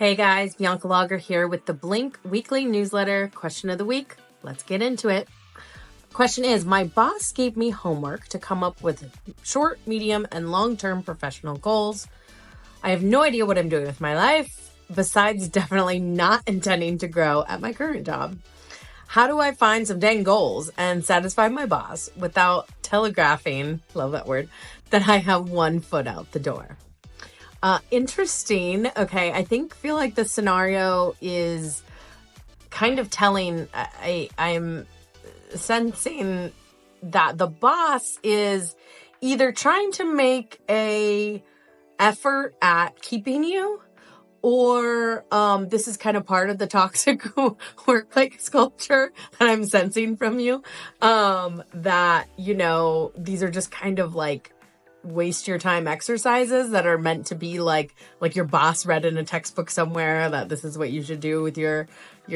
Hey guys, Bianca Lager here with the Blink Weekly Newsletter. Question of the week. Let's get into it. Question is, my boss gave me homework to come up with short, medium, and long-term professional goals. I have no idea what I'm doing with my life, besides definitely not intending to grow at my current job. How do I find some dang goals and satisfy my boss without telegraphing, love that word, that I have one foot out the door? Interesting. Okay. Feel like the scenario is kind of telling. I'm sensing that the boss is either trying to make a effort at keeping you, or this is kind of part of the toxic workplace culture that I'm sensing from you. That, these are just kind of like waste your time exercises that are meant to be like your boss read in a textbook somewhere that this is what you should do with your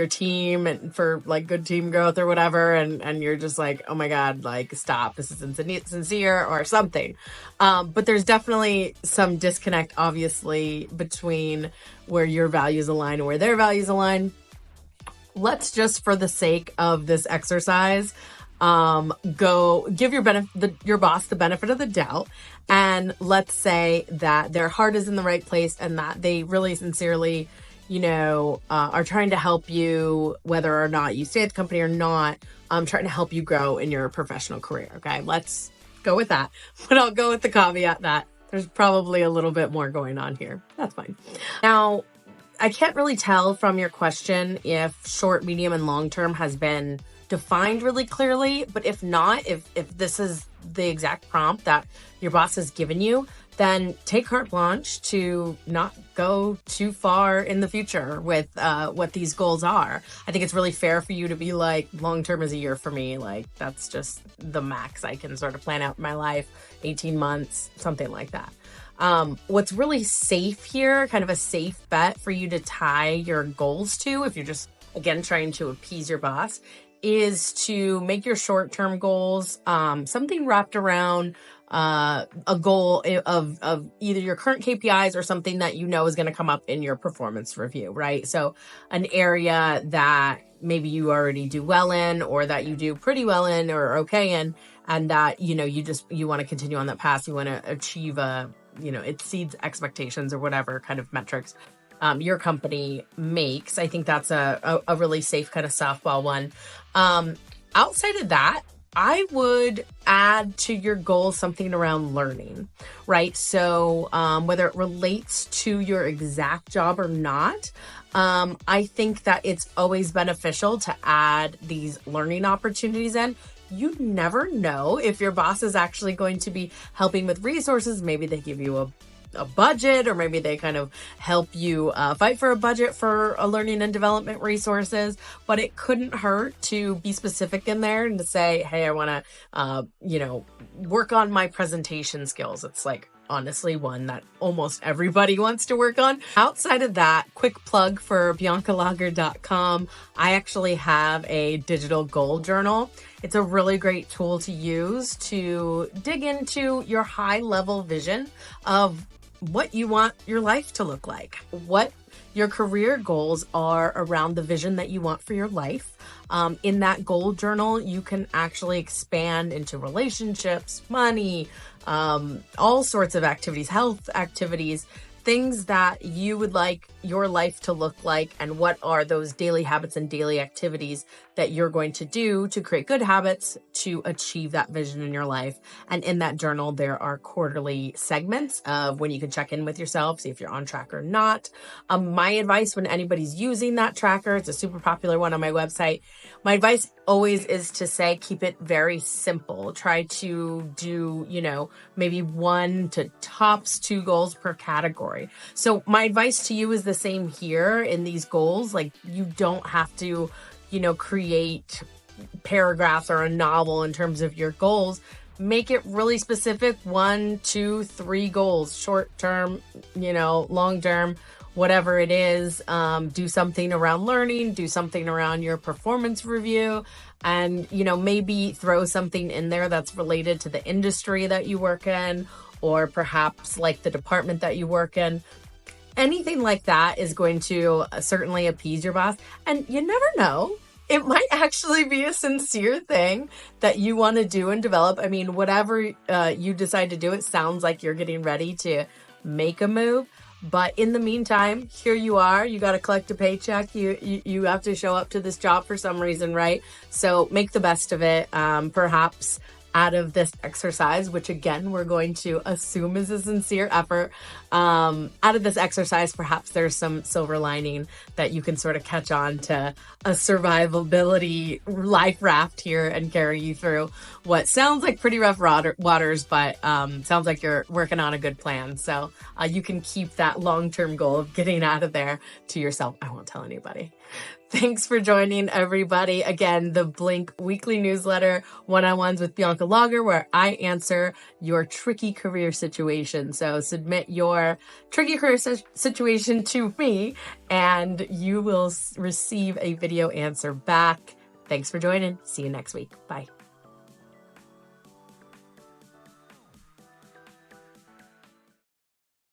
team and for like good team growth or whatever. And you're just like, oh my God, like stop, this isn't sincere or something. But there's definitely some disconnect, obviously, between where your values align and where their values align. Let's just, for the sake of this exercise, go give your boss the benefit of the doubt, and let's say that their heart is in the right place and that they really sincerely, are trying to help you, whether or not you stay at the company or not, trying to help you grow in your professional career. Okay, let's go with that. But I'll go with the caveat that there's probably a little bit more going on here. That's fine. Now, I can't really tell from your question if short, medium, and long term has been defined really clearly, but if not, if this is the exact prompt that your boss has given you, then take carte blanche to not go too far in the future with what these goals are. I think it's really fair for you to be like, long term is a year for me. Like, that's just the max I can sort of plan out in my life, 18 months, something like that. What's really safe here, kind of a safe bet for you to tie your goals to, if you're just, again, trying to appease your boss, is to make your short-term goals something wrapped around a goal of either your current KPIs or something that is going to come up in your performance review, right? So an area that maybe you already do well in, or that you do pretty well in or okay in, and that, you want to continue on that path. You want to achieve exceeds expectations or whatever kind of metrics your company makes. I think that's a really safe kind of softball one. Outside of that, I would add to your goal something around learning, right? So whether it relates to your exact job or not, I think that it's always beneficial to add these learning opportunities in. You never know if your boss is actually going to be helping with resources. Maybe they give you a budget, or maybe they kind of help you fight for a budget for a learning and development resources. But it couldn't hurt to be specific in there and to say, hey, I want to, work on my presentation skills. It's like, honestly, one that almost everybody wants to work on. Outside of that, quick plug for biancalager.com. I actually have a digital goal journal. It's a really great tool to use to dig into your high level vision of what you want your life to look like, what your career goals are around the vision that you want for your life. In that goal journal, you can actually expand into relationships, money, all sorts of activities, health activities, things that you would like your life to look like, and what are those daily habits and daily activities that you're going to do to create good habits to achieve that vision in your life. And in that journal, there are quarterly segments of when you can check in with yourself, see if you're on track or not. My advice when anybody's using that tracker, it's a super popular one on my website. My advice always is to say, keep it very simple. Try to do, maybe 1 to tops 2 goals per category. So my advice to you is the same here in these goals. Like, you don't have to, create paragraphs or a novel in terms of your goals. Make it really specific. 1, 2, 3 goals, short term, long term, whatever it is. Do something around learning, do something around your performance review, and, maybe throw something in there that's related to the industry that you work in, or perhaps like the department that you work in. anything like that is going to certainly appease your boss. And you never know. It might actually be a sincere thing that you want to do and develop. I mean, whatever you decide to do, it sounds like you're getting ready to make a move. But in the meantime, here you are. You got to collect a paycheck. You have to show up to this job for some reason, right? So make the best of it. Perhaps out of this exercise, which again, we're going to assume is a sincere effort. Out of this exercise, perhaps there's some silver lining that you can sort of catch on to a survivability life raft here and carry you through what sounds like pretty rough waters, but sounds like you're working on a good plan. So you can keep that long-term goal of getting out of there to yourself. I won't tell anybody. Thanks for joining, everybody. Again, the Blink weekly newsletter, one-on-ones with Bianca Lager, where I answer your tricky career situation. So submit your tricky career situation to me, and you will receive a video answer back. Thanks for joining. See you next week. Bye.